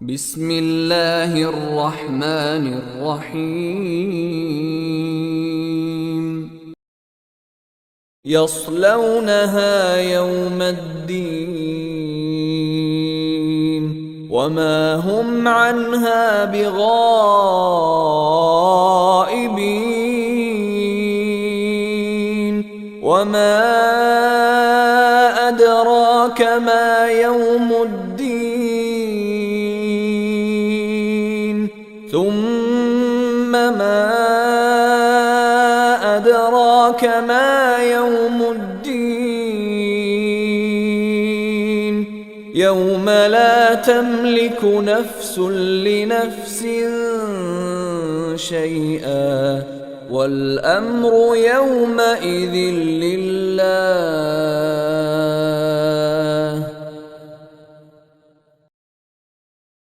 بسم الله الرحمن الرحيم يصلونها يوم الدين وما هم عنها بغائبين وما أدراك ما يوم الدين ثم ما أدراك ما يوم الدين يوم لا تملك نفس لنفس شيئا والأمر يومئذ لله